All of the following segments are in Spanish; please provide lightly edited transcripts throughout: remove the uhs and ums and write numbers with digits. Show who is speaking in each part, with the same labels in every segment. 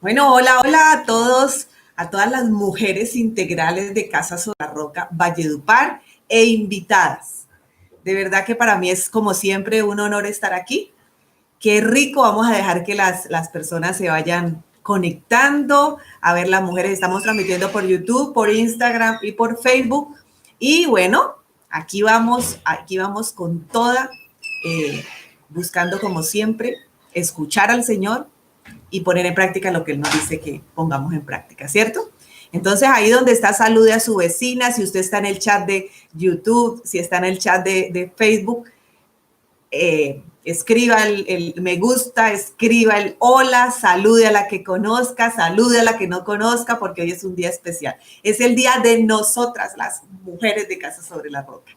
Speaker 1: Bueno, hola, hola a todos, a todas las mujeres integrales de Casa Sobre la Roca, Valledupar e invitadas. De verdad que para mí es como siempre un honor estar aquí. Qué rico, vamos a dejar que las personas se vayan conectando a ver las mujeres. Estamos transmitiendo por YouTube, por Instagram y por Facebook. Y bueno, aquí vamos con toda, buscando como siempre, escuchar al Señor y poner en práctica lo que Él nos dice que pongamos en práctica, ¿cierto? Entonces, ahí donde está, salude a su vecina. Si usted está en el chat de YouTube, si está en el chat de Facebook, escriba el me gusta, escriba el hola, salude a la que conozca, salude a la que no conozca, porque hoy es un día especial. Es el día de nosotras, las mujeres de Casa Sobre la Roca.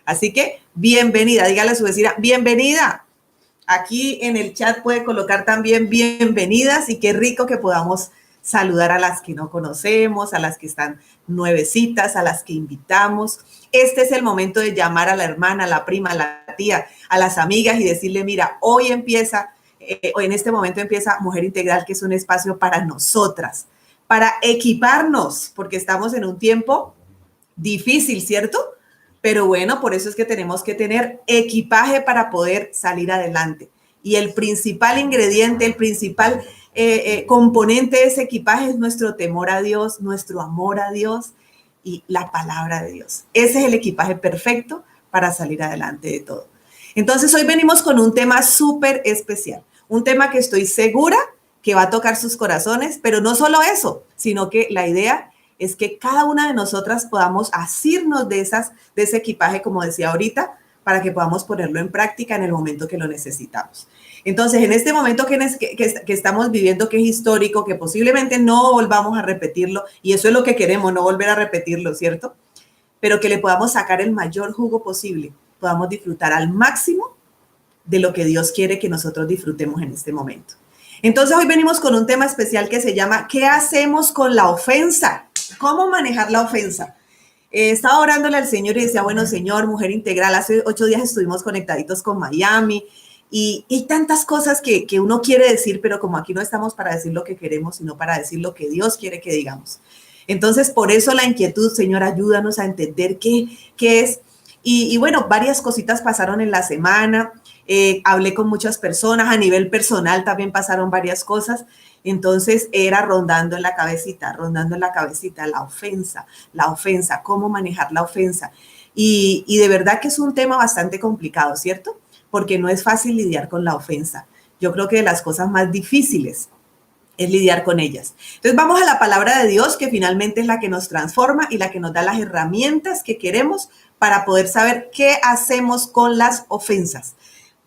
Speaker 1: Así que, bienvenida, dígale a su vecina, bienvenida. Aquí en el chat puede colocar también bienvenidas y qué rico que podamos saludar a las que no conocemos, a las que están nuevecitas, a las que invitamos. Este es el momento de llamar a la hermana, a la prima, a la tía, a las amigas y decirle, mira, hoy empieza, hoy en este momento empieza Mujer Integral, que es un espacio para nosotras, para equiparnos, porque estamos en un tiempo difícil, ¿cierto? Pero bueno, por eso es que tenemos que tener equipaje para poder salir adelante. Y el principal ingrediente, el principal componente de ese equipaje es nuestro temor a Dios, nuestro amor a Dios y la palabra de Dios. Ese es el equipaje perfecto para salir adelante de todo. Entonces hoy venimos con un tema súper especial, un tema que estoy segura que va a tocar sus corazones, pero no solo eso, sino que la idea es que cada una de nosotras podamos asirnos de ese equipaje, como decía ahorita, para que podamos ponerlo en práctica en el momento que lo necesitamos. Entonces, en este momento que estamos viviendo, que es histórico, que posiblemente no volvamos a repetirlo, y eso es lo que queremos, no volver a repetirlo, ¿cierto? Pero que le podamos sacar el mayor jugo posible, podamos disfrutar al máximo de lo que Dios quiere que nosotros disfrutemos en este momento. Entonces hoy venimos con un tema especial que se llama ¿qué hacemos con la ofensa? ¿Cómo manejar la ofensa? Estaba orándole al Señor y decía, bueno, Señor, Mujer Integral, hace 8 días estuvimos conectaditos con Miami y tantas cosas que uno quiere decir, pero como aquí no estamos para decir lo que queremos, sino para decir lo que Dios quiere que digamos. Entonces, por eso la inquietud, Señor, ayúdanos a entender qué es. Y bueno, varias cositas pasaron en la semana. Hablé con muchas personas, a nivel personal también pasaron varias cosas. Entonces era rondando en la cabecita, la ofensa, cómo manejar la ofensa. Y de verdad que es un tema bastante complicado, ¿cierto? Porque no es fácil lidiar con la ofensa. Yo creo que de las cosas más difíciles es lidiar con ellas. Entonces vamos a la palabra de Dios, que finalmente es la que nos transforma y la que nos da las herramientas que queremos para poder saber qué hacemos con las ofensas.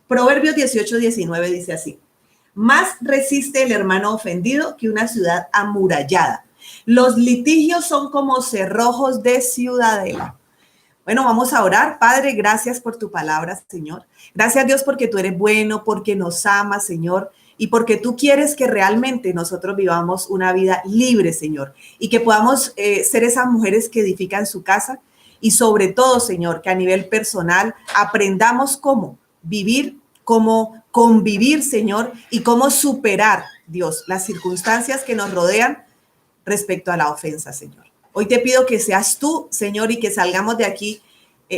Speaker 1: Proverbios 18:19 dice así: más resiste el hermano ofendido que una ciudad amurallada. Los litigios son como cerrojos de ciudadela. Bueno, vamos a orar. Padre, gracias por tu palabra, Señor. Gracias, Dios, porque tú eres bueno, porque nos amas, Señor, y porque tú quieres que realmente nosotros vivamos una vida libre, Señor, y que podamos ser esas mujeres que edifican su casa y sobre todo, Señor, que a nivel personal aprendamos cómo vivir, cómo convivir, Señor, y cómo superar, Dios, las circunstancias que nos rodean respecto a la ofensa, Señor. Hoy te pido que seas tú, Señor, y que salgamos de aquí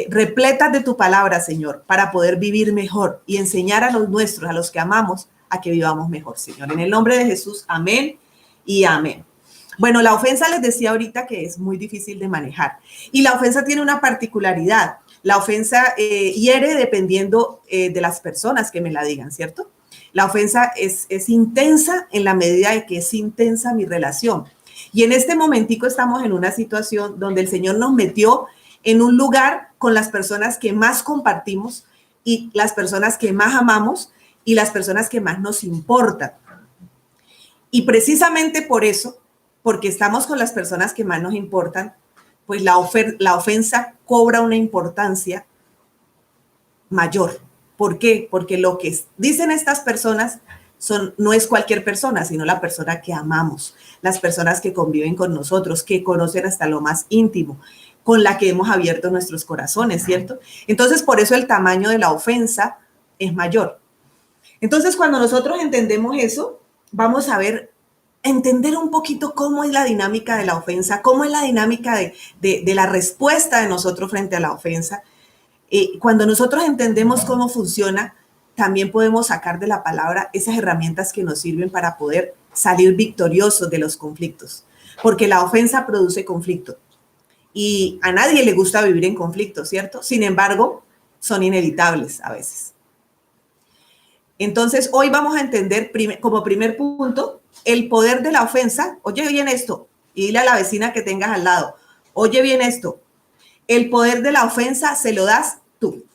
Speaker 1: repletas de tu palabra, Señor, para poder vivir mejor y enseñar a los nuestros, a los que amamos, a que vivamos mejor, Señor. En el nombre de Jesús, amén y amén. Bueno, la ofensa les decía ahorita que es muy difícil de manejar. Y la ofensa tiene una particularidad. La ofensa hiere dependiendo de las personas que me la digan, ¿cierto? La ofensa es intensa en la medida de que es intensa mi relación. Y en este momentico estamos en una situación donde el Señor nos metió en un lugar con las personas que más compartimos y las personas que más amamos y las personas que más nos importan. Y precisamente por eso, porque estamos con las personas que más nos importan, pues la ofensa cobra una importancia mayor. ¿Por qué? Porque lo que dicen estas personas no es cualquier persona, sino la persona que amamos, las personas que conviven con nosotros, que conocen hasta lo más íntimo, con la que hemos abierto nuestros corazones, ¿cierto? Entonces, por eso el tamaño de la ofensa es mayor. Entonces, cuando nosotros entendemos eso, vamos a ver entender un poquito cómo es la dinámica de la ofensa, cómo es la dinámica de la respuesta de nosotros frente a la ofensa. Cuando nosotros entendemos cómo funciona, también podemos sacar de la palabra esas herramientas que nos sirven para poder salir victoriosos de los conflictos, porque la ofensa produce conflicto y a nadie le gusta vivir en conflicto, ¿cierto? Sin embargo, son inevitables a veces. Entonces, hoy vamos a entender como primer punto el poder de la ofensa. Oye bien esto, y dile a la vecina que tengas al lado, oye bien esto, el poder de la ofensa se lo das tú.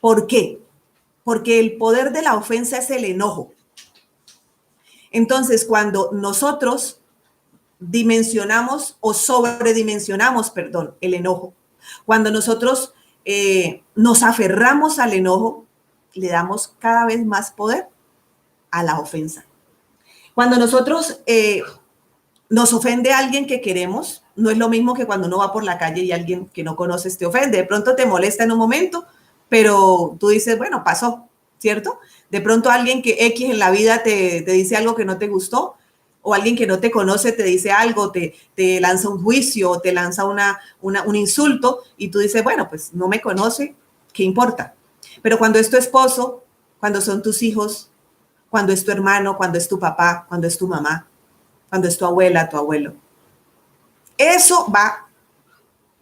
Speaker 1: ¿Por qué? Porque el poder de la ofensa es el enojo. Entonces, cuando nosotros dimensionamos o sobredimensionamos, perdón, el enojo, cuando nosotros nos aferramos al enojo, le damos cada vez más poder a la ofensa. Cuando nosotros nos ofende a alguien que queremos, no es lo mismo que cuando uno va por la calle y alguien que no conoces te ofende. De pronto te molesta en un momento, pero tú dices, bueno, pasó, ¿cierto? De pronto alguien que X en la vida te dice algo que no te gustó, o alguien que no te conoce te dice algo, te lanza un juicio, te lanza un insulto, y tú dices, bueno, pues no me conoce, ¿qué importa? Pero cuando es tu esposo, cuando son tus hijos, cuando es tu hermano, cuando es tu papá, cuando es tu mamá, cuando es tu abuela, tu abuelo, eso va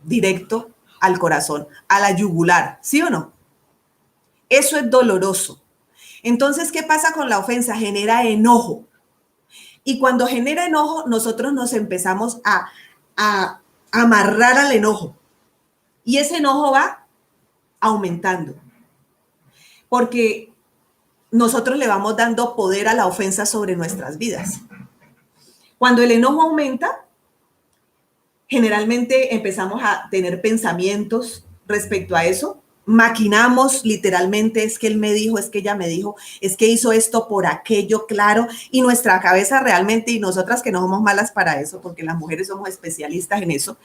Speaker 1: directo al corazón, a la yugular, ¿sí o no? Eso es doloroso. Entonces, ¿qué pasa con la ofensa? Genera enojo. Y cuando genera enojo, nosotros nos empezamos a amarrar al enojo. Y ese enojo va aumentando. Porque nosotros le vamos dando poder a la ofensa sobre nuestras vidas. Cuando el enojo aumenta, generalmente empezamos a tener pensamientos respecto a eso. Maquinamos literalmente, es que él me dijo, es que ella me dijo, es que hizo esto por aquello, claro, y nuestra cabeza realmente, y nosotras que no somos malas para eso, porque las mujeres somos especialistas en eso,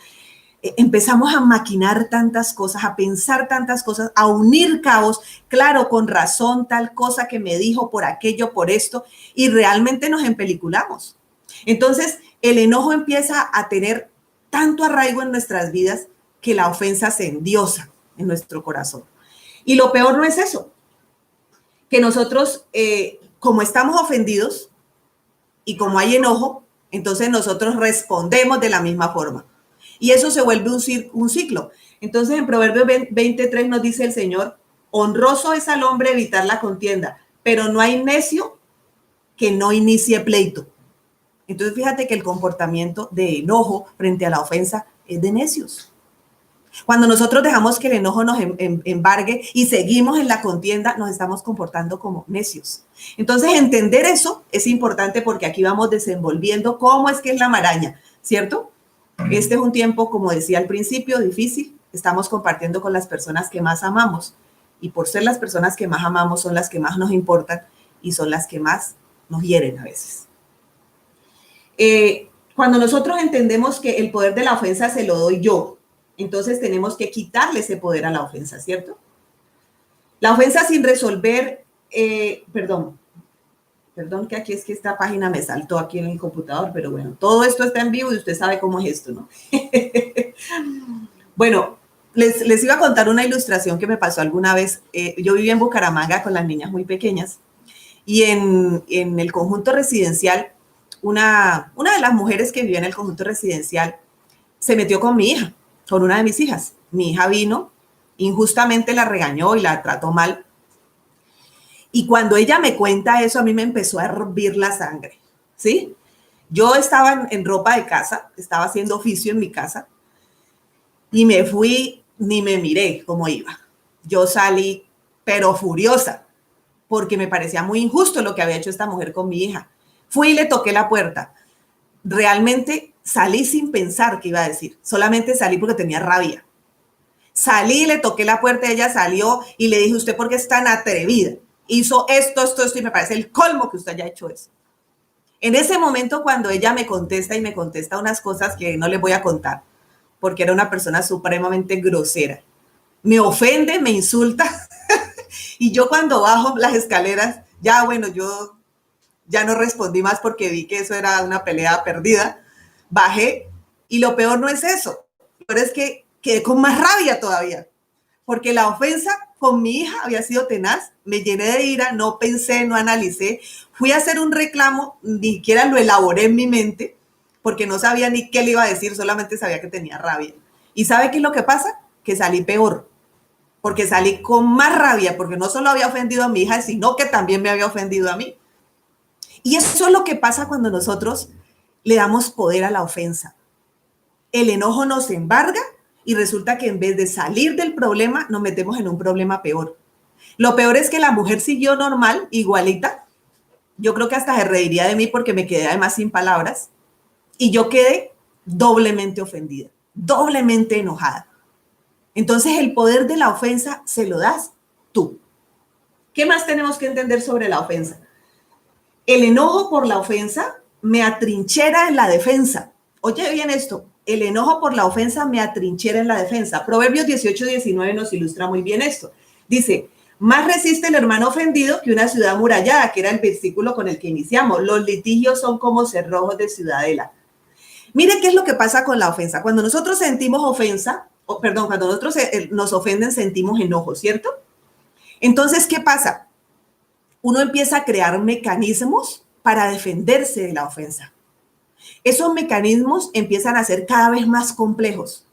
Speaker 1: empezamos a maquinar tantas cosas, a pensar tantas cosas, a unir cabos, claro, con razón, tal cosa que me dijo por aquello, por esto, y realmente nos empeliculamos. Entonces, el enojo empieza a tener tanto arraigo en nuestras vidas que la ofensa se endiosa en nuestro corazón. Y lo peor no es eso, que nosotros, como estamos ofendidos y como hay enojo, entonces nosotros respondemos de la misma forma. Y eso se vuelve un ciclo. Entonces, en Proverbios 23 nos dice el Señor, honroso es al hombre evitar la contienda, pero no hay necio que no inicie pleito. Entonces, fíjate que el comportamiento de enojo frente a la ofensa es de necios. Cuando nosotros dejamos que el enojo nos embargue y seguimos en la contienda, nos estamos comportando como necios. Entonces, entender eso es importante porque aquí vamos desenvolviendo cómo es que es la maraña, ¿cierto? Este es un tiempo, como decía al principio, difícil. Estamos compartiendo con las personas que más amamos. Y por ser las personas que más amamos, son las que más nos importan y son las que más nos hieren a veces. Cuando nosotros entendemos que el poder de la ofensa se lo doy yo, entonces tenemos que quitarle ese poder a la ofensa, ¿cierto? La ofensa sin resolver, perdón que aquí es que esta página me saltó aquí en el computador, pero bueno, todo esto está en vivo y usted sabe cómo es esto, ¿no? Bueno, les iba a contar una ilustración que me pasó alguna vez. Yo vivía en Bucaramanga con las niñas muy pequeñas y en el conjunto residencial, una de las mujeres que vivía en el conjunto residencial se metió con mi hija, con una de mis hijas. Mi hija vino, injustamente la regañó y la trató mal. Y cuando ella me cuenta eso, a mí me empezó a hervir la sangre, ¿sí? Yo estaba en ropa de casa, estaba haciendo oficio en mi casa y me fui, ni me miré cómo iba. Yo salí, pero furiosa, porque me parecía muy injusto lo que había hecho esta mujer con mi hija. Fui y le toqué la puerta. Realmente salí sin pensar qué iba a decir. Solamente salí porque tenía rabia. Salí, le toqué la puerta, ella salió y le dije, ¿usted por qué es tan atrevida? Hizo esto y me parece el colmo que usted haya hecho eso. En ese momento, cuando ella me contesta y me contesta unas cosas que no les voy a contar, porque era una persona supremamente grosera, me ofende, me insulta, y yo cuando bajo las escaleras, ya bueno, yo ya no respondí más porque vi que eso era una pelea perdida. Bajé y lo peor no es eso, lo peor es que quedé con más rabia todavía, porque la ofensa con mi hija había sido tenaz, me llené de ira, no pensé, no analicé, fui a hacer un reclamo, ni siquiera lo elaboré en mi mente, porque no sabía ni qué le iba a decir, solamente sabía que tenía rabia. ¿Y sabe qué es lo que pasa? Que salí peor, porque salí con más rabia, porque no solo había ofendido a mi hija, sino que también me había ofendido a mí. Y eso es lo que pasa cuando nosotros le damos poder a la ofensa. El enojo nos embarga y resulta que en vez de salir del problema, nos metemos en un problema peor. Lo peor es que la mujer siguió normal, igualita. Yo creo que hasta se reiría de mí porque me quedé además sin palabras. Y yo quedé doblemente ofendida, doblemente enojada. Entonces el poder de la ofensa se lo das tú. ¿Qué más tenemos que entender sobre la ofensa? El enojo por la ofensa me atrinchera en la defensa. Oye bien esto, el enojo por la ofensa me atrinchera en la defensa. Proverbios 18-19 nos ilustra muy bien esto. Dice, más resiste el hermano ofendido que una ciudad amurallada, que era el versículo con el que iniciamos. Los litigios son como cerrojos de ciudadela. Mire qué es lo que pasa con la ofensa. Cuando nosotros sentimos ofensa, cuando nosotros nos ofenden, sentimos enojo, ¿cierto? Entonces, ¿qué pasa? Uno empieza a crear mecanismos para defenderse de la ofensa. Esos mecanismos empiezan a ser cada vez más complejos,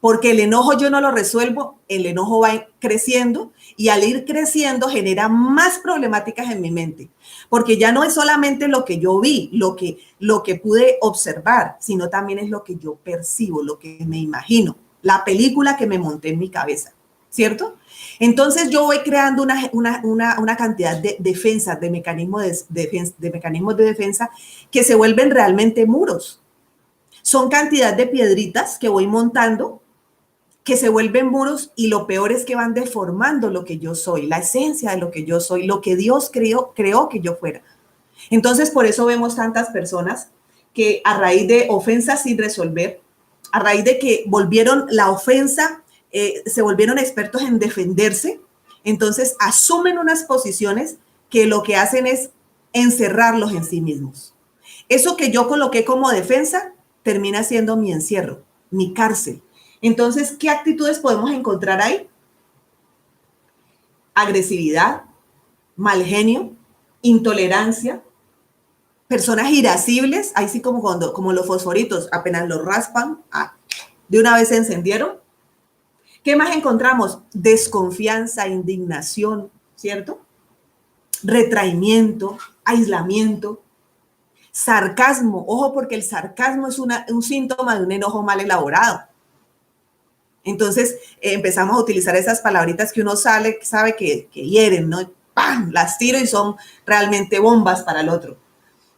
Speaker 1: porque el enojo yo no lo resuelvo, el enojo va creciendo y al ir creciendo genera más problemáticas en mi mente, porque ya no es solamente lo que yo vi, lo que pude observar, sino también es lo que yo percibo, lo que me imagino, la película que me monté en mi cabeza, ¿cierto? Entonces yo voy creando una cantidad de defensas, de mecanismos de defensa que se vuelven realmente muros. Son cantidad de piedritas que voy montando que se vuelven muros y lo peor es que van deformando lo que yo soy, la esencia de lo que yo soy, lo que Dios creó que yo fuera. Entonces, por eso vemos tantas personas que a raíz de ofensas sin resolver, a raíz de que volvieron la ofensa, se volvieron expertos en defenderse, entonces asumen unas posiciones que lo que hacen es encerrarlos en sí mismos. Eso que yo coloqué como defensa termina siendo mi encierro, mi cárcel. Entonces, ¿qué actitudes podemos encontrar ahí? Agresividad, mal genio, intolerancia, personas irascibles, ahí sí como los fosforitos, apenas los raspan, de una vez se encendieron. ¿Qué más encontramos? Desconfianza, indignación, ¿cierto? Retraimiento, aislamiento, sarcasmo. Ojo, porque el sarcasmo es un síntoma de un enojo mal elaborado. Entonces empezamos a utilizar esas palabritas que uno sabe que hieren, ¿no? ¡Pam! Las tiro y son realmente bombas para el otro.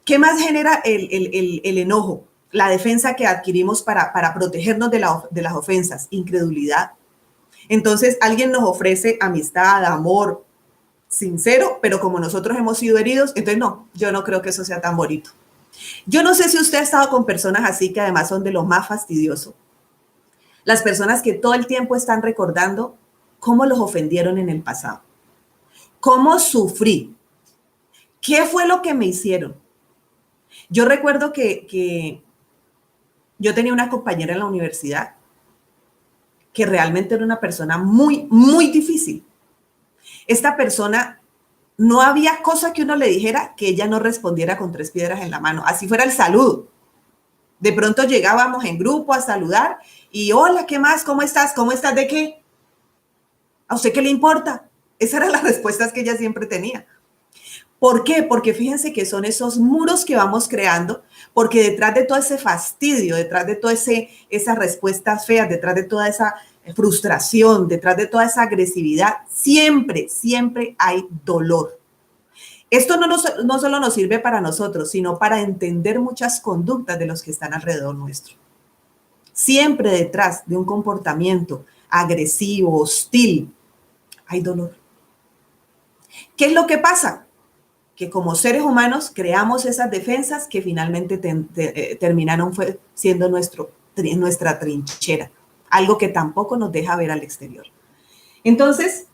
Speaker 1: ¿Qué más genera el enojo? La defensa que adquirimos para protegernos de las ofensas, incredulidad. Entonces alguien nos ofrece amistad, amor, sincero, pero como nosotros hemos sido heridos, entonces no, yo no creo que eso sea tan bonito. Yo no sé si usted ha estado con personas así que además son de lo más fastidioso. Las personas que todo el tiempo están recordando cómo los ofendieron en el pasado, cómo sufrí, qué fue lo que me hicieron. Yo recuerdo que yo tenía una compañera en la universidad que realmente era una persona muy, muy difícil. Esta persona, no había cosa que uno le dijera que ella no respondiera con 3 piedras en la mano, así fuera el saludo. De pronto llegábamos en grupo a saludar y hola, ¿qué más? ¿Cómo estás? ¿Cómo estás de qué? ¿A usted qué le importa? Esas eran las respuestas que ella siempre tenía. ¿Por qué? Porque fíjense que son esos muros que vamos creando, porque detrás de todo ese fastidio, detrás de todas esas respuestas feas, detrás de toda esa frustración, detrás de toda esa agresividad, siempre, siempre hay dolor. Esto no solo nos sirve para nosotros, sino para entender muchas conductas de los que están alrededor nuestro. Siempre detrás de un comportamiento agresivo, hostil, hay dolor. ¿Qué es lo que pasa? Que como seres humanos creamos esas defensas que finalmente terminaron siendo nuestra trinchera, algo que tampoco nos deja ver al exterior. Entonces,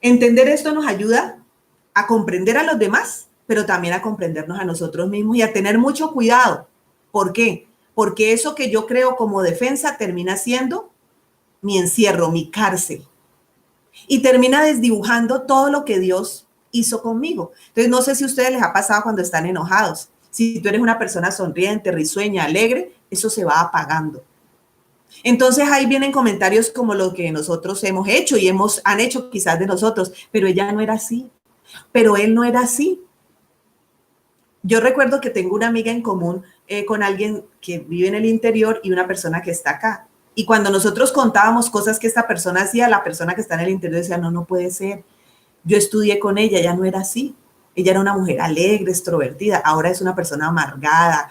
Speaker 1: entender esto nos ayuda a comprender a los demás pero también a comprendernos a nosotros mismos y a tener mucho cuidado. ¿Por qué? Porque eso que yo creo como defensa termina siendo mi encierro, mi cárcel. Y termina desdibujando todo lo que Dios hizo conmigo. Entonces, no sé si a ustedes les ha pasado cuando están enojados. Si tú eres una persona sonriente, risueña, alegre, eso se va apagando. Entonces ahí vienen comentarios como lo que nosotros hemos hecho y han hecho quizás de nosotros, pero ella no era así, pero él no era así. Yo recuerdo que tengo una amiga en común con alguien que vive en el interior y una persona que está acá. Y cuando nosotros contábamos cosas que esta persona hacía, la persona que está en el interior decía, no, no puede ser. Yo estudié con ella no era así. Ella era una mujer alegre, extrovertida. Ahora es una persona amargada,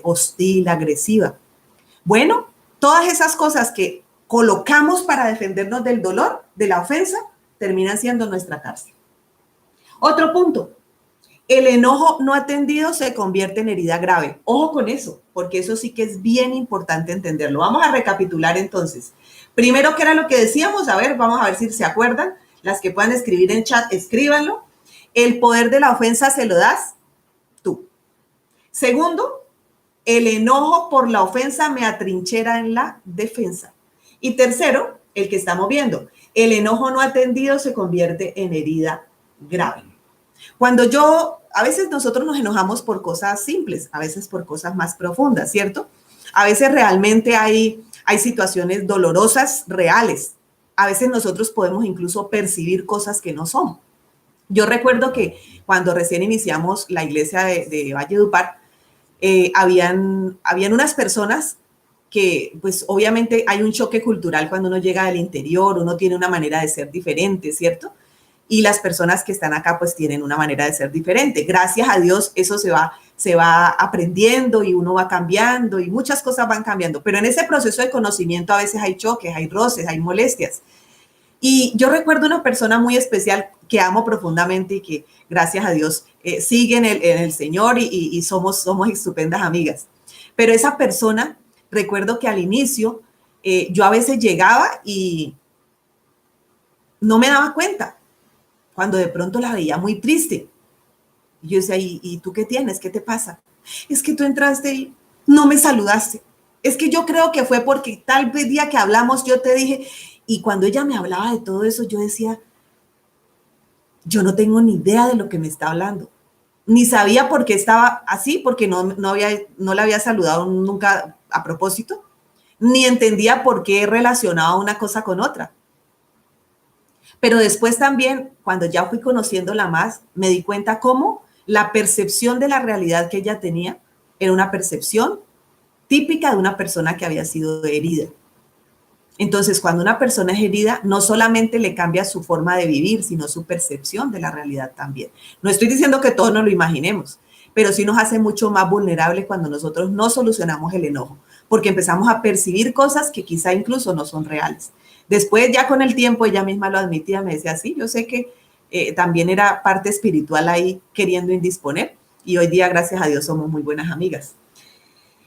Speaker 1: hostil, agresiva. Bueno, todas esas cosas que colocamos para defendernos del dolor, de la ofensa, terminan siendo nuestra cárcel. Otro punto. El enojo no atendido se convierte en herida grave. Ojo con eso, porque eso sí que es bien importante entenderlo. Vamos a recapitular entonces. Primero, ¿qué era lo que decíamos? A ver, vamos a ver si se acuerdan. Las que puedan escribir en chat, escríbanlo. El poder de la ofensa se lo das tú. Segundo, el enojo por la ofensa me atrinchera en la defensa. Y tercero, el que estamos viendo, el enojo no atendido se convierte en herida grave. A veces nosotros nos enojamos por cosas simples, a veces por cosas más profundas, ¿cierto? A veces realmente hay situaciones dolorosas, reales. A veces nosotros podemos incluso percibir cosas que no son. Yo recuerdo que cuando recién iniciamos la iglesia de Valledupar, habían unas personas que, pues obviamente hay un choque cultural cuando uno llega del interior, uno tiene una manera de ser diferente, ¿cierto? Y las personas que están acá pues tienen una manera de ser diferente. Gracias a Dios eso se va aprendiendo y uno va cambiando y muchas cosas van cambiando. Pero en ese proceso de conocimiento a veces hay choques, hay roces, hay molestias. Y yo recuerdo una persona muy especial que amo profundamente y que gracias a Dios sigue en el Señor y somos estupendas amigas. Pero esa persona, recuerdo que al inicio yo a veces llegaba y no me daba cuenta cuando de pronto la veía muy triste. Y yo decía, ¿y tú qué tienes? ¿Qué te pasa? Es que tú entraste y no me saludaste. Es que yo creo que fue porque tal vez día que hablamos yo te dije, y cuando ella me hablaba de todo eso, yo decía, yo no tengo ni idea de lo que me está hablando. Ni sabía por qué estaba así, porque no la había saludado nunca a propósito, ni entendía por qué relacionaba una cosa con otra. Pero después también, cuando ya fui conociéndola más, me di cuenta cómo la percepción de la realidad que ella tenía era una percepción típica de una persona que había sido herida. Entonces, cuando una persona es herida, no solamente le cambia su forma de vivir, sino su percepción de la realidad también. No estoy diciendo que todos nos lo imaginemos, pero sí nos hace mucho más vulnerables cuando nosotros no solucionamos el enojo, porque empezamos a percibir cosas que quizá incluso no son reales. Después, ya con el tiempo, ella misma lo admitía, me decía, sí, yo sé que también era parte espiritual ahí queriendo indisponer, y hoy día, gracias a Dios, somos muy buenas amigas.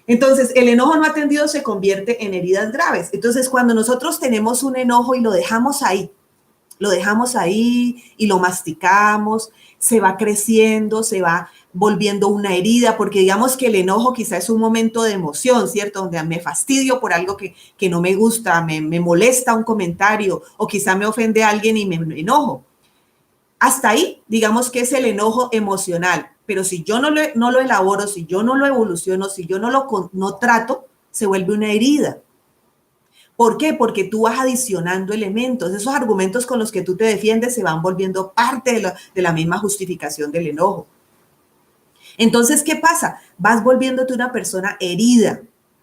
Speaker 1: Entonces, el enojo no atendido se convierte en heridas graves. Entonces, cuando nosotros tenemos un enojo y lo dejamos ahí y lo masticamos, se va creciendo, se va volviendo una herida, porque digamos que el enojo quizá es un momento de emoción, ¿cierto? Donde me fastidio por algo que no me gusta, me molesta un comentario, o quizá me ofende a alguien y me enojo. Hasta ahí, digamos que es el enojo emocional. Pero si yo no lo elaboro, si yo no lo evoluciono, si yo no trato, se vuelve una herida. ¿Por qué? Porque tú vas adicionando elementos. Esos argumentos con los que tú te defiendes se van volviendo parte de la misma justificación del enojo. Entonces, ¿qué pasa? Vas volviéndote una persona herida.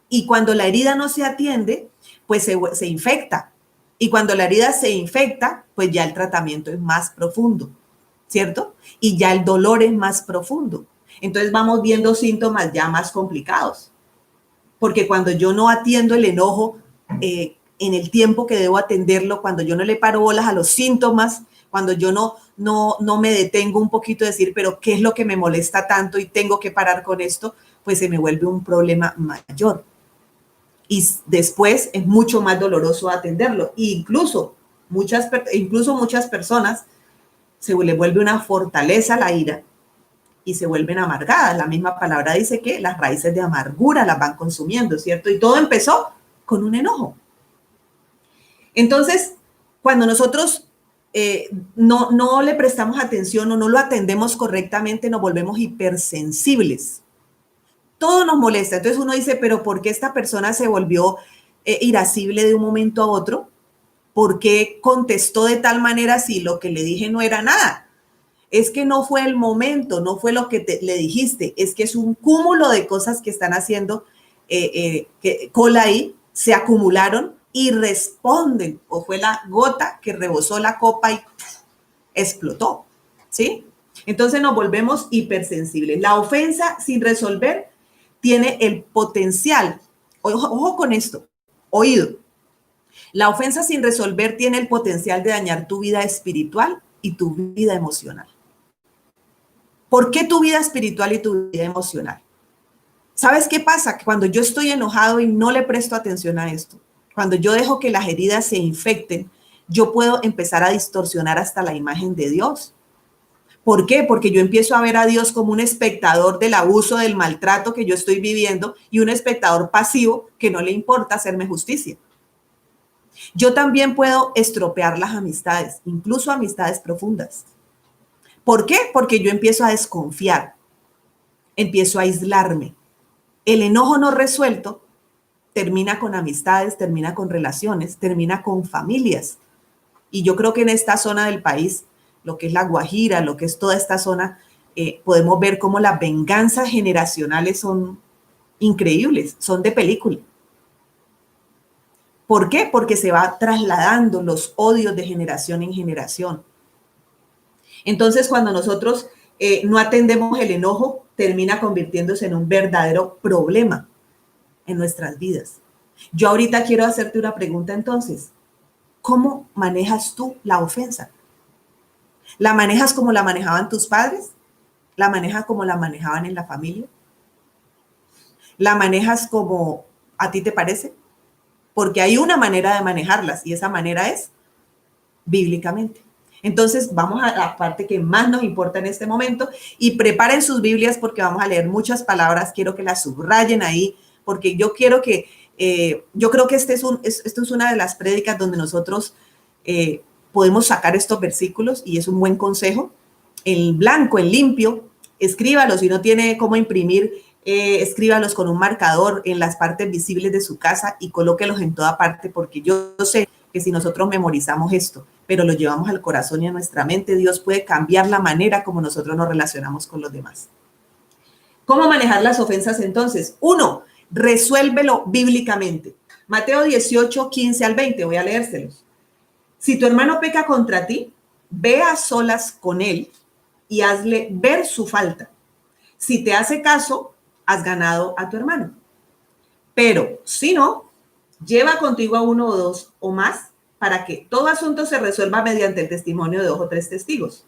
Speaker 1: Y cuando la herida no se atiende, pues se infecta. Y cuando la herida se infecta, pues ya el tratamiento es más profundo, ¿cierto? Y ya el dolor es más profundo. Entonces vamos viendo síntomas ya más complicados. Porque cuando yo no atiendo el enojo en el tiempo que debo atenderlo, cuando yo no le paro bolas a los síntomas, cuando yo no me detengo un poquito a decir, pero ¿qué es lo que me molesta tanto y tengo que parar con esto? Pues se me vuelve un problema mayor. Y después es mucho más doloroso atenderlo. E incluso muchas personas se les vuelve una fortaleza la ira y se vuelven amargadas. La misma palabra dice que las raíces de amargura las van consumiendo, ¿cierto? Y todo empezó con un enojo. Entonces, cuando nosotros no le prestamos atención o no lo atendemos correctamente, nos volvemos hipersensibles. Todo nos molesta. Entonces uno dice, pero ¿por qué esta persona se volvió irascible de un momento a otro? ¿Por qué contestó de tal manera si lo que le dije no era nada? Es que no fue el momento, no fue lo que le dijiste, es que es un cúmulo de cosas que están haciendo cola ahí, se acumularon y responden, o fue la gota que rebosó la copa y explotó, ¿sí? Entonces nos volvemos hipersensibles. La ofensa sin resolver tiene el potencial, ojo con esto, oído, la ofensa sin resolver tiene el potencial de dañar tu vida espiritual y tu vida emocional. ¿Por qué tu vida espiritual y tu vida emocional? ¿Sabes qué pasa? Que cuando yo estoy enojado y no le presto atención a esto, cuando yo dejo que las heridas se infecten, yo puedo empezar a distorsionar hasta la imagen de Dios. ¿Por qué? Porque yo empiezo a ver a Dios como un espectador del abuso, del maltrato que yo estoy viviendo y un espectador pasivo que no le importa hacerme justicia. Yo también puedo estropear las amistades, incluso amistades profundas. ¿Por qué? Porque yo empiezo a desconfiar, empiezo a aislarme. El enojo no resuelto termina con amistades, termina con relaciones, termina con familias. Y yo creo que en esta zona del país, lo que es La Guajira, lo que es toda esta zona, podemos ver cómo las venganzas generacionales son increíbles, son de película. ¿Por qué? Porque se va trasladando los odios de generación en generación. Entonces, cuando nosotros no atendemos el enojo, termina convirtiéndose en un verdadero problema en nuestras vidas. Yo ahorita quiero hacerte una pregunta entonces. ¿Cómo manejas tú la ofensa? ¿La manejas como la manejaban tus padres? ¿La manejas como la manejaban en la familia? ¿La manejas como a ti te parece? Porque hay una manera de manejarlas y esa manera es bíblicamente. Entonces vamos a la parte que más nos importa en este momento y preparen sus Biblias porque vamos a leer muchas palabras. Quiero que las subrayen ahí porque yo quiero que, yo creo que esto es una de las prédicas donde nosotros podemos sacar estos versículos y es un buen consejo. En blanco, en limpio, escríbalos. Si no tiene cómo imprimir, escríbalos con un marcador en las partes visibles de su casa y colóquelos en toda parte porque yo sé que si nosotros memorizamos esto, pero lo llevamos al corazón y a nuestra mente, Dios puede cambiar la manera como nosotros nos relacionamos con los demás. ¿Cómo manejar las ofensas entonces? 1, resuélvelo bíblicamente. Mateo 18, 15 al 20, voy a leérselos. Si tu hermano peca contra ti, ve a solas con él y hazle ver su falta. Si te hace caso, has ganado a tu hermano. Pero si no, lleva contigo a 1 o 2 o más para que todo asunto se resuelva mediante el testimonio de 2 o 3 testigos.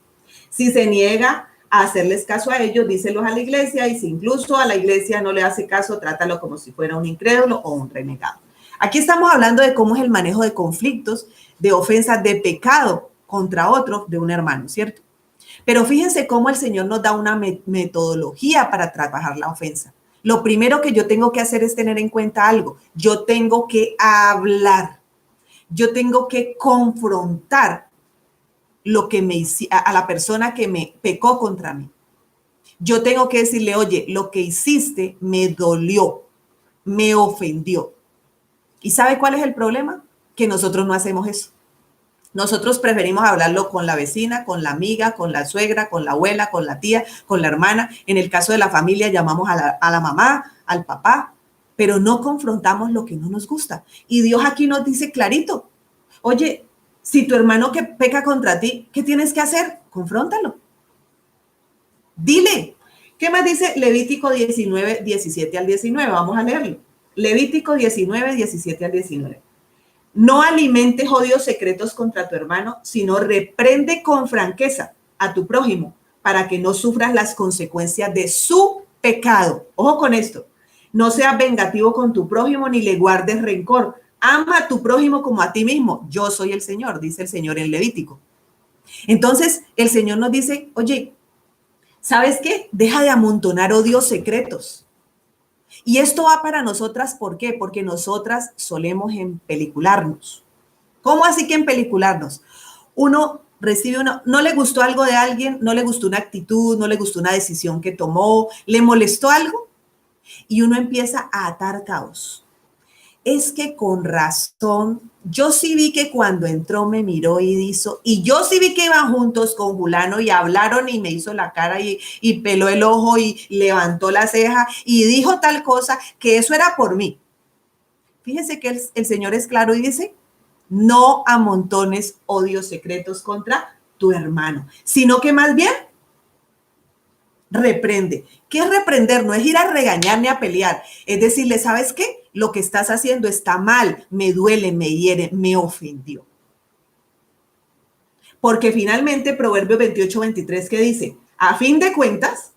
Speaker 1: Si se niega a hacerles caso a ellos, díselos a la iglesia y si incluso a la iglesia no le hace caso, trátalo como si fuera un incrédulo o un renegado. Aquí estamos hablando de cómo es el manejo de conflictos, de ofensas, de pecado contra otro de un hermano, ¿cierto? Pero fíjense cómo el Señor nos da una metodología para trabajar la ofensa. Lo primero que yo tengo que hacer es tener en cuenta algo. Yo tengo que hablar. Yo tengo que confrontar lo que a la persona que me pecó contra mí. Yo tengo que decirle, oye, lo que hiciste me dolió, me ofendió. ¿Y sabe cuál es el problema? Que nosotros no hacemos eso. Nosotros preferimos hablarlo con la vecina, con la amiga, con la suegra, con la abuela, con la tía, con la hermana. En el caso de la familia llamamos a la mamá, al papá, pero no confrontamos lo que no nos gusta. Y Dios aquí nos dice clarito, oye, si tu hermano que peca contra ti, ¿qué tienes que hacer? Confróntalo. Dile. ¿Qué más dice Levítico 19, 17 al 19? Vamos a leerlo. Levítico 19, 17 al 19. No alimentes odios secretos contra tu hermano, sino reprende con franqueza a tu prójimo para que no sufras las consecuencias de su pecado. Ojo con esto. No seas vengativo con tu prójimo ni le guardes rencor. Ama a tu prójimo como a ti mismo. Yo soy el Señor, dice el Señor en Levítico. Entonces, el Señor nos dice, oye, ¿Sabes qué? Deja de amontonar odios secretos. Y esto va para nosotras, ¿por qué? Porque nosotras solemos empelicularnos. ¿Cómo así que empelicularnos? Uno recibe no le gustó algo de alguien, no le gustó una actitud, no le gustó una decisión que tomó, le molestó algo y uno empieza a atar cabos. Es que con razón, yo sí vi que cuando entró me miró y hizo, y yo sí vi que iban juntos con Julano y hablaron y me hizo la cara y peló el ojo y levantó la ceja y dijo tal cosa, que eso era por mí. Fíjense que el Señor es claro y dice, no amontones odios secretos contra tu hermano, sino que más bien reprende. ¿Qué es reprender? No es ir a regañar ni a pelear. Es decirle, ¿sabes qué? Lo que estás haciendo está mal, me duele, me hiere, me ofendió. Porque finalmente Proverbios 28-23 que dice, a fin de cuentas,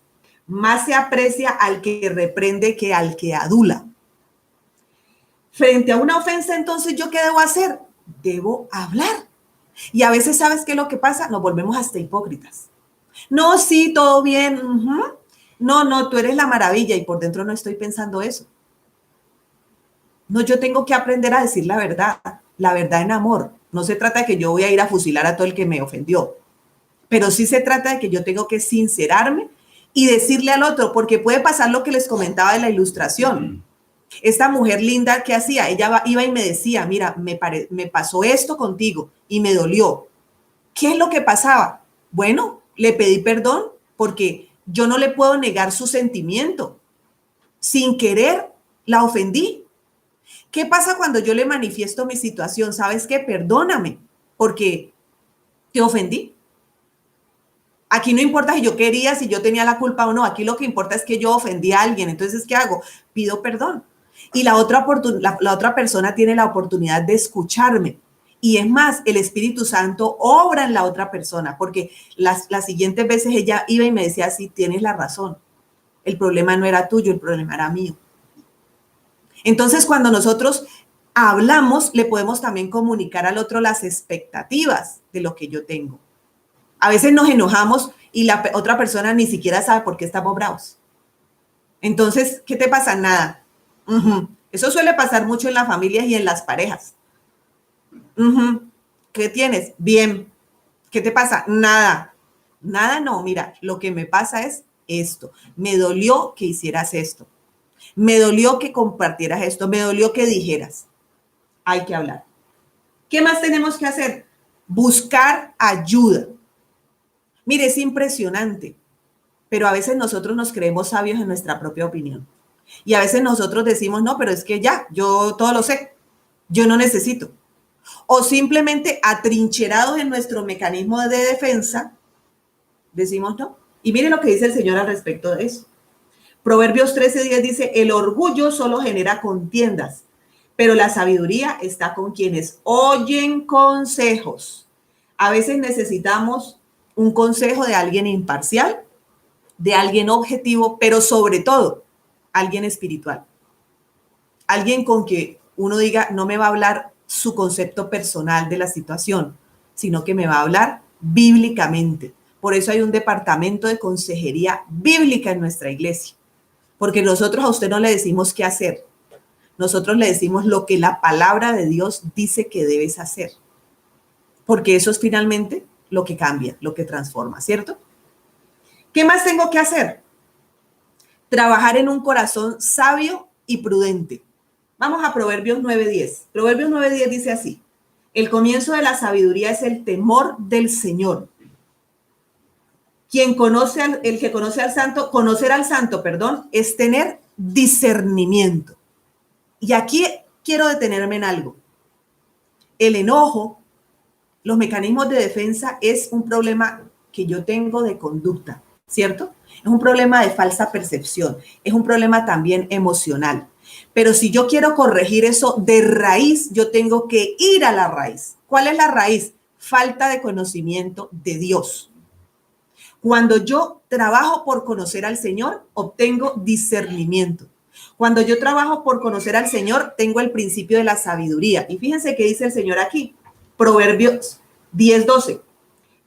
Speaker 1: más se aprecia al que reprende que al que adula. Frente a una ofensa, entonces, ¿yo qué debo hacer? Debo hablar. Y a veces, ¿sabes qué es lo que pasa? Nos volvemos hasta hipócritas. No, sí, todo bien. No, tú eres la maravilla y por dentro no estoy pensando eso. No, yo tengo que aprender a decir la verdad en amor. No se trata de que yo voy a ir a fusilar a todo el que me ofendió, pero sí se trata de que yo tengo que sincerarme y decirle al otro, porque puede pasar lo que les comentaba de la ilustración. Esta mujer linda, ¿qué hacía? Ella iba y me decía, mira, me pasó esto contigo y me dolió. ¿Qué es lo que pasaba? Bueno, le pedí perdón porque yo no le puedo negar su sentimiento. Sin querer, la ofendí. ¿Qué pasa cuando yo le manifiesto mi situación? ¿Sabes qué? Perdóname porque te ofendí. Aquí no importa si yo quería, si yo tenía la culpa o no. Aquí lo que importa es que yo ofendí a alguien. Entonces, ¿qué hago? Pido perdón. Y la otra persona tiene la oportunidad de escucharme. Y es más, el Espíritu Santo obra en la otra persona, porque las siguientes veces ella iba y me decía, sí, tienes la razón. El problema no era tuyo, el problema era mío. Entonces, cuando nosotros hablamos, le podemos también comunicar al otro las expectativas de lo que yo tengo. A veces nos enojamos y la otra persona ni siquiera sabe por qué estamos bravos. Entonces, ¿qué te pasa? Nada. Eso suele pasar mucho en las familias y en las parejas. ¿Qué tienes? Bien. ¿Qué te pasa? Nada. Nada no. Mira, lo que me pasa es esto. Me dolió que hicieras esto. Me dolió que compartieras esto. Me dolió que dijeras. Hay que hablar. ¿Qué más tenemos que hacer? Buscar ayuda. Mire, es impresionante, pero a veces nosotros nos creemos sabios en nuestra propia opinión. Y a veces nosotros decimos, no, pero es que ya, yo todo lo sé, yo no necesito. O simplemente atrincherados en nuestro mecanismo de defensa, decimos no. Y miren lo que dice el Señor al respecto de eso. Proverbios 13:10 dice, el orgullo solo genera contiendas, pero la sabiduría está con quienes oyen consejos. A veces necesitamos un consejo de alguien imparcial, de alguien objetivo, pero sobre todo, alguien espiritual. Alguien con que uno diga, no me va a hablar su concepto personal de la situación, sino que me va a hablar bíblicamente. Por eso hay un departamento de consejería bíblica en nuestra iglesia, porque nosotros a usted no le decimos qué hacer, nosotros le decimos lo que la palabra de Dios dice que debes hacer, porque eso es finalmente lo que cambia, lo que transforma, ¿cierto? ¿Qué más tengo que hacer? Trabajar en un corazón sabio y prudente. Vamos a Proverbios 9:10. Proverbios 9:10 dice así, el comienzo de la sabiduría es el temor del Señor. El que conoce al santo, conocer al santo, es tener discernimiento. Y aquí quiero detenerme en algo. El enojo, los mecanismos de defensa es un problema que yo tengo de conducta, ¿cierto? Es un problema de falsa percepción, es un problema también emocional. Pero si yo quiero corregir eso de raíz, yo tengo que ir a la raíz. ¿Cuál es la raíz? Falta de conocimiento de Dios. Cuando yo trabajo por conocer al Señor, obtengo discernimiento. Cuando yo trabajo por conocer al Señor, tengo el principio de la sabiduría. Y fíjense qué dice el Señor aquí, Proverbios 10:12.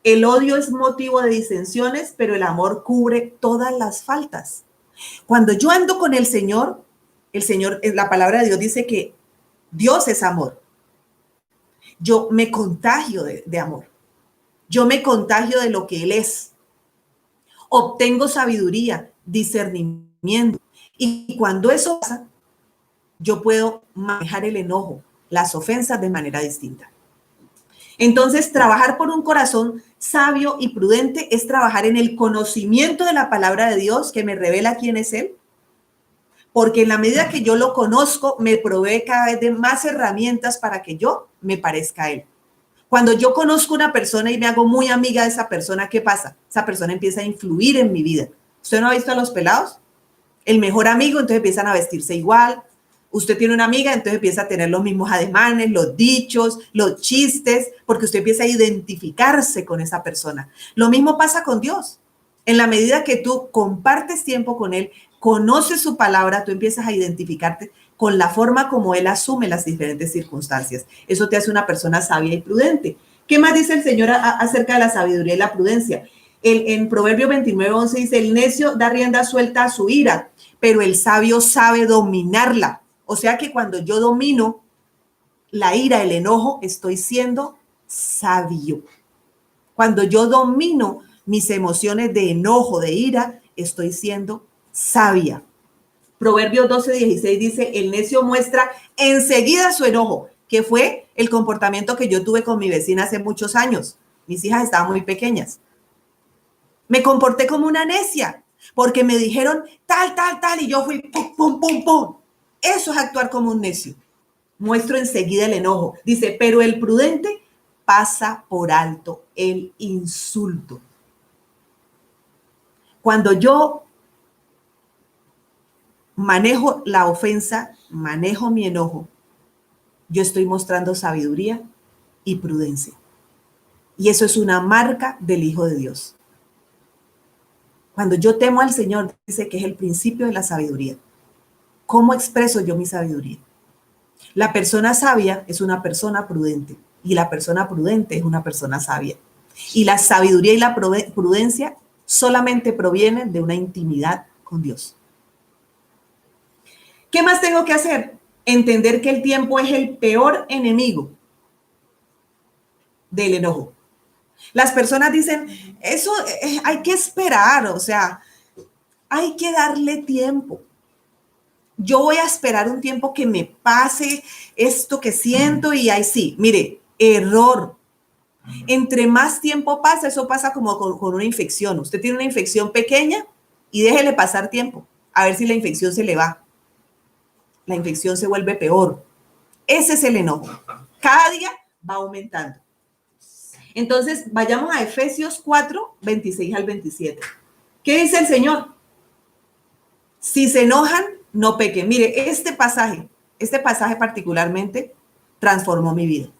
Speaker 1: El odio es motivo de disensiones, pero el amor cubre todas las faltas. Cuando yo ando con el Señor, la palabra de Dios dice que Dios es amor. Yo me contagio de amor. Yo me contagio de lo que Él es. Obtengo sabiduría, discernimiento. Y cuando eso pasa, yo puedo manejar el enojo, las ofensas de manera distinta. Entonces, trabajar por un corazón sabio y prudente es trabajar en el conocimiento de la palabra de Dios que me revela quién es Él, porque en la medida que yo lo conozco, me provee cada vez de más herramientas para que yo me parezca a Él. Cuando yo conozco una persona y me hago muy amiga de esa persona, ¿qué pasa? Esa persona empieza a influir en mi vida. ¿Usted no ha visto a los pelados? El mejor amigo, entonces empiezan a vestirse igual. Usted tiene una amiga, entonces empieza a tener los mismos ademanes, los dichos, los chistes, porque usted empieza a identificarse con esa persona. Lo mismo pasa con Dios. En la medida que tú compartes tiempo con Él, conoces su palabra, tú empiezas a identificarte con la forma como Él asume las diferentes circunstancias. Eso te hace una persona sabia y prudente. ¿Qué más dice el Señor acerca de la sabiduría y la prudencia? En Proverbio 29:11 dice, el necio da rienda suelta a su ira, pero el sabio sabe dominarla. O sea que cuando yo domino la ira, el enojo, estoy siendo sabio. Cuando yo domino mis emociones de enojo, de ira, estoy siendo sabia. Proverbios 12:16 dice, el necio muestra enseguida su enojo, que fue el comportamiento que yo tuve con mi vecina hace muchos años. Mis hijas estaban muy pequeñas. Me comporté como una necia, porque me dijeron tal, y yo fui pum, pum, pum, pum. Eso es actuar como un necio. Muestro enseguida el enojo. Dice, pero el prudente pasa por alto el insulto. Cuando yo manejo la ofensa, manejo mi enojo, yo estoy mostrando sabiduría y prudencia. Y eso es una marca del Hijo de Dios. Cuando yo temo al Señor, dice que es el principio de la sabiduría. ¿Cómo expreso yo mi sabiduría? La persona sabia es una persona prudente y la persona prudente es una persona sabia. Y la sabiduría y la prudencia solamente provienen de una intimidad con Dios. ¿Qué más tengo que hacer? Entender que el tiempo es el peor enemigo del enojo. Las personas dicen, eso hay que esperar, o sea, hay que darle tiempo. Yo voy a esperar un tiempo que me pase esto que siento y ahí sí. Mire, error. Entre más tiempo pasa, eso pasa como con una infección. Usted tiene una infección pequeña y déjele pasar tiempo, a ver si la infección se le va. La infección se vuelve peor. Ese es el enojo. Cada día va aumentando. Entonces, vayamos a Efesios 4:26 al 27. ¿Qué dice el Señor? Si se enojan, no pequen. Mire, este pasaje particularmente transformó mi vida.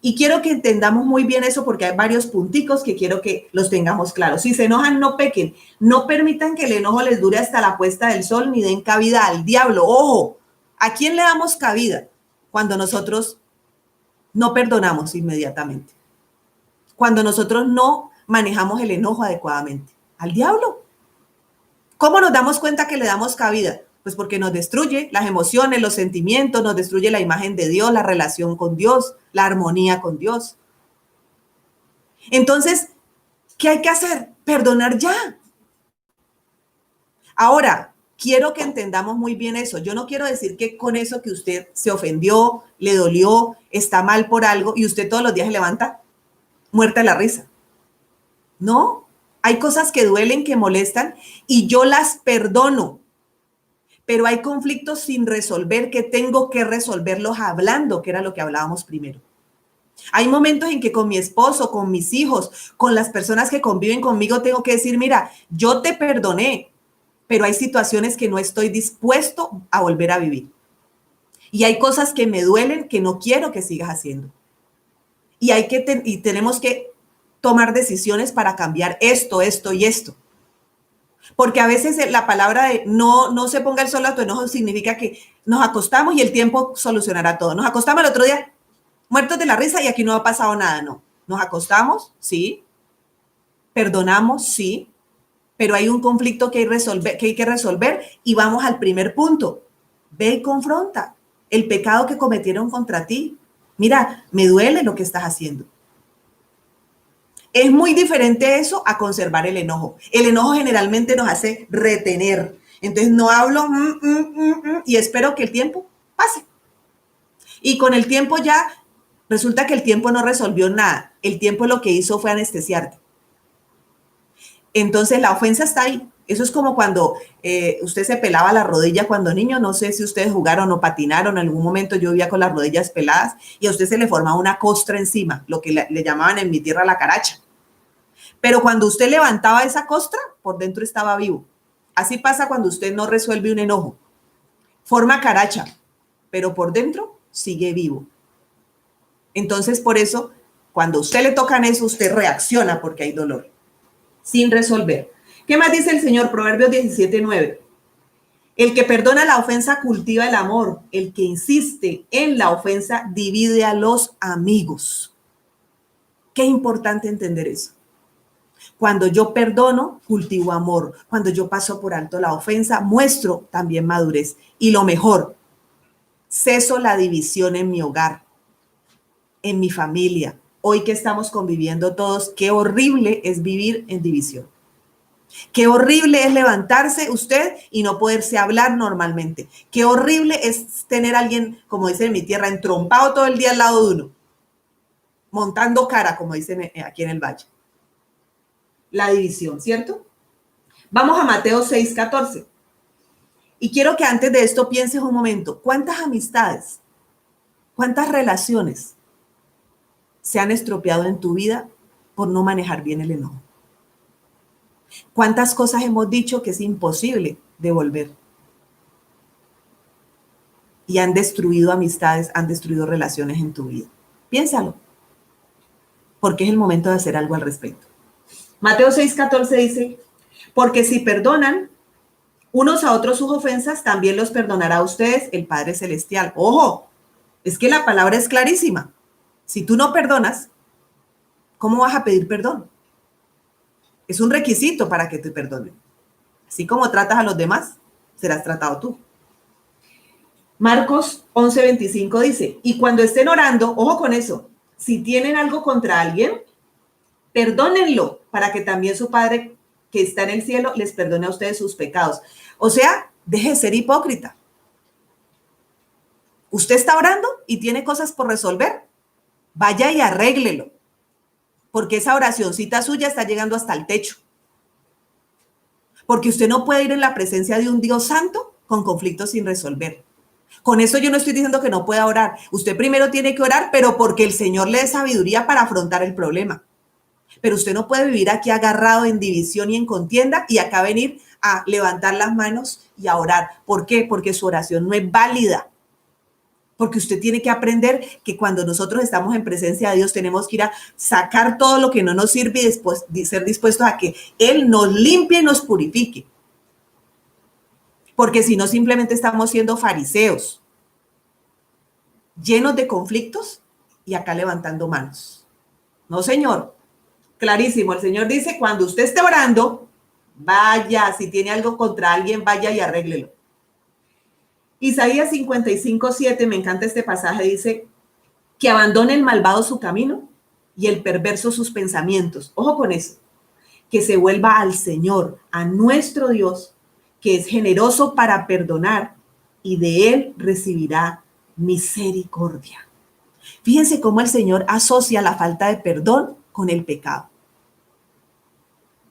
Speaker 1: Y quiero que entendamos muy bien eso porque hay varios punticos que quiero que los tengamos claros. Si se enojan, no pequen. No permitan que el enojo les dure hasta la puesta del sol ni den cabida al diablo. Ojo, ¿a quién le damos cabida? Cuando nosotros no perdonamos inmediatamente. Cuando nosotros no manejamos el enojo adecuadamente. Al diablo. ¿Cómo nos damos cuenta que le damos cabida? Pues porque nos destruye las emociones, los sentimientos, nos destruye la imagen de Dios, la relación con Dios, la armonía con Dios. Entonces, ¿qué hay que hacer? Perdonar ya. Ahora, quiero que entendamos muy bien eso. Yo no quiero decir que con eso que usted se ofendió, le dolió, está mal por algo y usted todos los días se levanta muerta de la risa. No, hay cosas que duelen, que molestan y yo las perdono. Pero hay conflictos sin resolver que tengo que resolverlos hablando, que era lo que hablábamos primero. Hay momentos en que con mi esposo, con mis hijos, con las personas que conviven conmigo, tengo que decir, mira, yo te perdoné, pero hay situaciones que no estoy dispuesto a volver a vivir. Y hay cosas que me duelen que no quiero que sigas haciendo. Y tenemos que tomar decisiones para cambiar esto y esto. Porque a veces la palabra de no se ponga el sol a tu enojo significa que nos acostamos y el tiempo solucionará todo. Nos acostamos el otro día muertos de la risa y aquí no ha pasado nada, no. Nos acostamos, sí, Perdonamos, sí, pero hay un conflicto que hay que resolver y vamos al primer punto. Ve y confronta el pecado que cometieron contra ti. Mira, me duele lo que estás haciendo. Es muy diferente eso a conservar el enojo. El enojo generalmente nos hace retener. Entonces no hablo y espero que el tiempo pase. Y con el tiempo ya resulta que el tiempo no resolvió nada. El tiempo lo que hizo fue anestesiarte. Entonces la ofensa está ahí. Eso es como cuando usted se pelaba la rodilla cuando niño. No sé si ustedes jugaron o patinaron. En algún momento yo vivía con las rodillas peladas y a usted se le formaba una costra encima, lo que le llamaban en mi tierra la caracha. Pero cuando usted levantaba esa costra, por dentro estaba vivo. Así pasa cuando usted no resuelve un enojo. Forma caracha, pero por dentro sigue vivo. Entonces, por eso, cuando a usted le tocan eso, usted reacciona porque hay dolor, sin resolver. ¿Qué más dice el Señor? Proverbios 17:9. El que perdona la ofensa cultiva el amor. El que insiste en la ofensa divide a los amigos. Qué importante entender eso. Cuando yo perdono, cultivo amor. Cuando yo paso por alto la ofensa, muestro también madurez. Y lo mejor, ceso la división en mi hogar, en mi familia. Hoy que estamos conviviendo todos, qué horrible es vivir en división. Qué horrible es levantarse usted y no poderse hablar normalmente. Qué horrible es tener a alguien, como dicen en mi tierra, entrompado todo el día al lado de uno, montando cara, como dicen aquí en el valle. La división, ¿cierto? Vamos a Mateo 6:14. Y quiero que antes de esto pienses un momento, ¿cuántas amistades, cuántas relaciones se han estropeado en tu vida por no manejar bien el enojo? ¿Cuántas cosas hemos dicho que es imposible devolver? Y han destruido amistades, han destruido relaciones en tu vida. Piénsalo, porque es el momento de hacer algo al respecto. Mateo 6:14 dice, porque si perdonan unos a otros sus ofensas, también los perdonará a ustedes el Padre Celestial. Ojo, es que la palabra es clarísima. Si tú no perdonas, ¿cómo vas a pedir perdón? Es un requisito para que te perdonen. Así como tratas a los demás, serás tratado tú. Marcos 11:25 dice, y cuando estén orando, ojo con eso, si tienen algo contra alguien, perdónenlo para que también su Padre que está en el cielo les perdone a ustedes sus pecados. O sea, deje de ser hipócrita. Usted está orando y tiene cosas por resolver, vaya y arréglelo, porque esa oracioncita suya está llegando hasta el techo. Porque usted no puede ir en la presencia de un Dios santo con conflictos sin resolver. Con eso yo no estoy diciendo que no pueda orar. Usted primero tiene que orar, pero porque el Señor le dé sabiduría para afrontar el problema. Pero usted no puede vivir aquí agarrado en división y en contienda y acá venir a levantar las manos y a orar. ¿Por qué? Porque su oración no es válida. Porque usted tiene que aprender que cuando nosotros estamos en presencia de Dios tenemos que ir a sacar todo lo que no nos sirve y después ser dispuestos a que Él nos limpie y nos purifique. Porque si no, simplemente estamos siendo fariseos, llenos de conflictos y acá levantando manos. No, Señor. Clarísimo, el Señor dice, cuando usted esté orando, vaya, si tiene algo contra alguien, vaya y arréglelo. Isaías 55:7, me encanta este pasaje, dice, que abandone el malvado su camino y el perverso sus pensamientos. Ojo con eso, que se vuelva al Señor, a nuestro Dios, que es generoso para perdonar y de Él recibirá misericordia. Fíjense cómo el Señor asocia la falta de perdón con el pecado.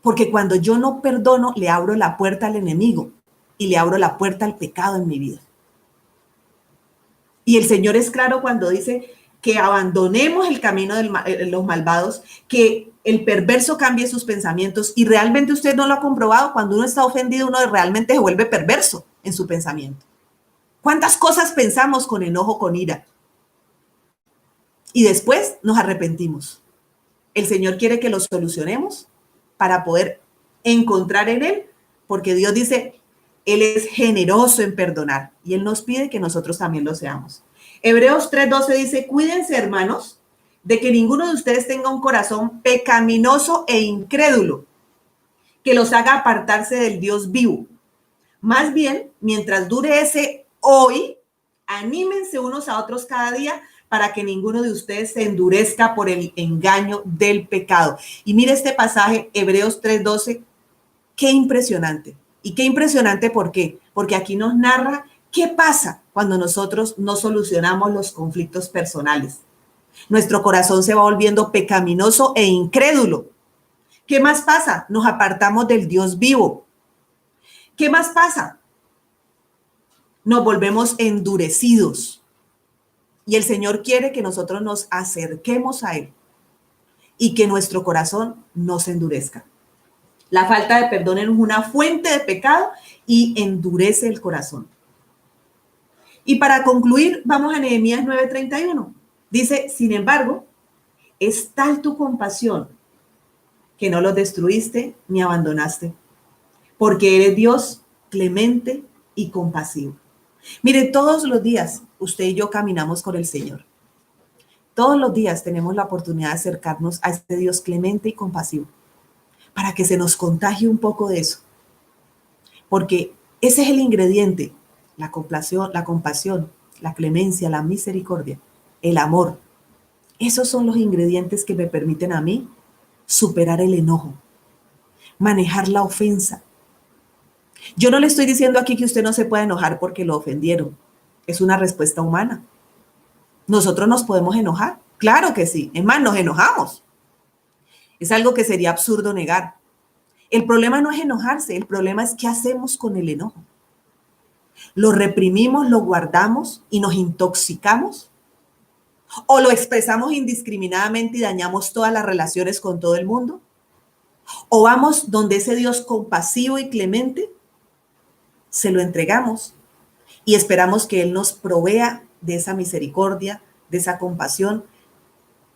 Speaker 1: Porque cuando yo no perdono, le abro la puerta al enemigo y le abro la puerta al pecado en mi vida. Y el Señor es claro cuando dice que abandonemos el camino de los malvados, que el perverso cambie sus pensamientos. Y realmente usted no lo ha comprobado. Cuando uno está ofendido, uno realmente se vuelve perverso en su pensamiento. ¿Cuántas cosas pensamos con enojo, con ira? Y después nos arrepentimos. El Señor quiere que lo solucionemos para poder encontrar en Él, porque Dios dice, Él es generoso en perdonar y Él nos pide que nosotros también lo seamos. Hebreos 3:12 dice, cuídense, hermanos, de que ninguno de ustedes tenga un corazón pecaminoso e incrédulo que los haga apartarse del Dios vivo. Más bien, mientras dure ese hoy, anímense unos a otros cada día para que ninguno de ustedes se endurezca por el engaño del pecado. Y mire este pasaje, Hebreos 3:12, qué impresionante. Y qué impresionante, ¿por qué? Porque aquí nos narra qué pasa cuando nosotros no solucionamos los conflictos personales. Nuestro corazón se va volviendo pecaminoso e incrédulo. ¿Qué más pasa? Nos apartamos del Dios vivo. ¿Qué más pasa? Nos volvemos endurecidos. Y el Señor quiere que nosotros nos acerquemos a Él y que nuestro corazón no se endurezca. La falta de perdón es una fuente de pecado y endurece el corazón. Y para concluir, vamos a Nehemías 9:31. Dice, sin embargo, es tal tu compasión que no los destruiste ni abandonaste, porque eres Dios clemente y compasivo. Mire, todos los días usted y yo caminamos con el Señor. Todos los días tenemos la oportunidad de acercarnos a este Dios clemente y compasivo para que se nos contagie un poco de eso. Porque ese es el ingrediente, la compasión, la clemencia, la misericordia, el amor. Esos son los ingredientes que me permiten a mí superar el enojo, manejar la ofensa. Yo no le estoy diciendo aquí que usted no se pueda enojar porque lo ofendieron. Es una respuesta humana. ¿Nosotros nos podemos enojar? Claro que sí. Es más, nos enojamos. Es algo que sería absurdo negar. El problema no es enojarse, el problema es qué hacemos con el enojo. ¿Lo reprimimos, lo guardamos y nos intoxicamos? ¿O lo expresamos indiscriminadamente y dañamos todas las relaciones con todo el mundo? ¿O vamos donde ese Dios compasivo y clemente, se lo entregamos y esperamos que Él nos provea de esa misericordia, de esa compasión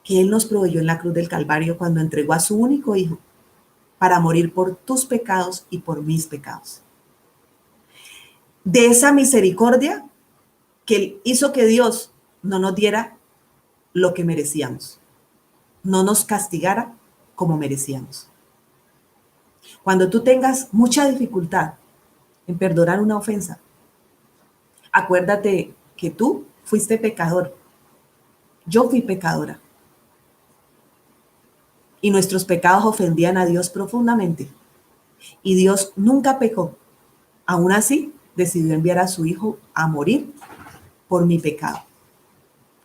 Speaker 1: que Él nos proveyó en la cruz del Calvario cuando entregó a su único Hijo para morir por tus pecados y por mis pecados? De esa misericordia que hizo que Dios no nos diera lo que merecíamos, no nos castigara como merecíamos. Cuando tú tengas mucha dificultad en perdonar una ofensa, acuérdate que tú fuiste pecador, yo fui pecadora, y nuestros pecados ofendían a Dios profundamente, y Dios nunca pecó. Aún así, decidió enviar a su Hijo a morir por mi pecado,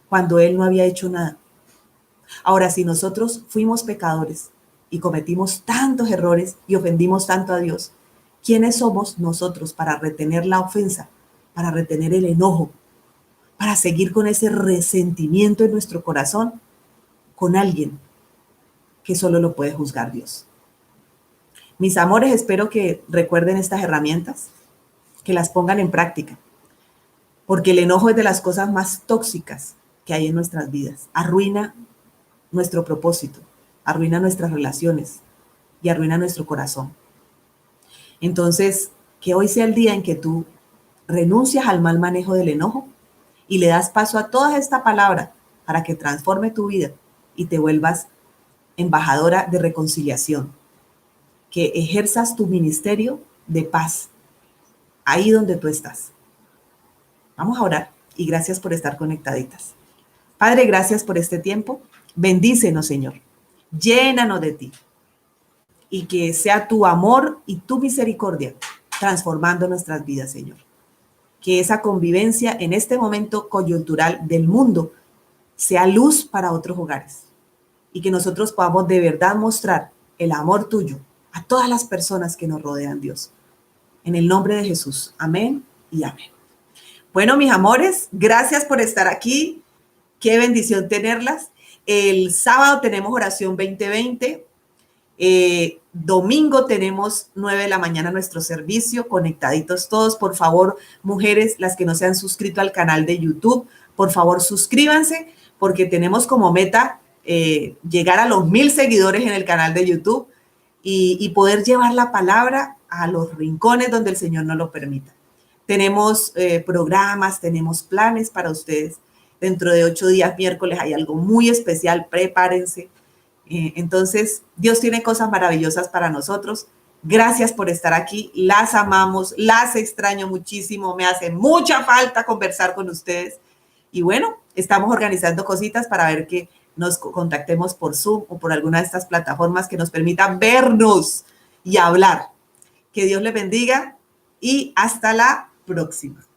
Speaker 1: cuando Él no había hecho nada. Ahora, si nosotros fuimos pecadores y cometimos tantos errores y ofendimos tanto a Dios, ¿quiénes somos nosotros para retener la ofensa, para retener el enojo, para seguir con ese resentimiento en nuestro corazón con alguien que solo lo puede juzgar Dios? Mis amores, espero que recuerden estas herramientas, que las pongan en práctica, porque el enojo es de las cosas más tóxicas que hay en nuestras vidas. Arruina nuestro propósito, arruina nuestras relaciones y arruina nuestro corazón. Entonces, que hoy sea el día en que tú renuncias al mal manejo del enojo y le das paso a toda esta palabra para que transforme tu vida y te vuelvas embajadora de reconciliación, que ejerzas tu ministerio de paz ahí donde tú estás. Vamos a orar y gracias por estar conectaditas. Padre, gracias por este tiempo. Bendícenos, Señor. Llénanos de ti. Y que sea tu amor y tu misericordia transformando nuestras vidas, Señor. Que esa convivencia en este momento coyuntural del mundo sea luz para otros hogares. Y que nosotros podamos de verdad mostrar el amor tuyo a todas las personas que nos rodean, Dios. En el nombre de Jesús. Amén y amén. Bueno, mis amores, gracias por estar aquí. Qué bendición tenerlas. El sábado tenemos oración 2020. Domingo tenemos 9 de la mañana nuestro servicio, conectaditos todos. Por favor, mujeres, las que no se han suscrito al canal de YouTube, por favor suscríbanse, porque tenemos como meta llegar a los 1000 seguidores en el canal de YouTube y poder llevar la palabra a los rincones donde el Señor nos lo permita. Tenemos programas, tenemos planes para ustedes Dentro de 8 días, miércoles, hay algo muy especial, prepárense. Entonces, Dios tiene cosas maravillosas para nosotros. Gracias por estar aquí, las amamos, las extraño muchísimo, me hace mucha falta conversar con ustedes. Y bueno, estamos organizando cositas para ver que nos contactemos por Zoom o por alguna de estas plataformas que nos permitan vernos y hablar. Que Dios les bendiga y hasta la próxima.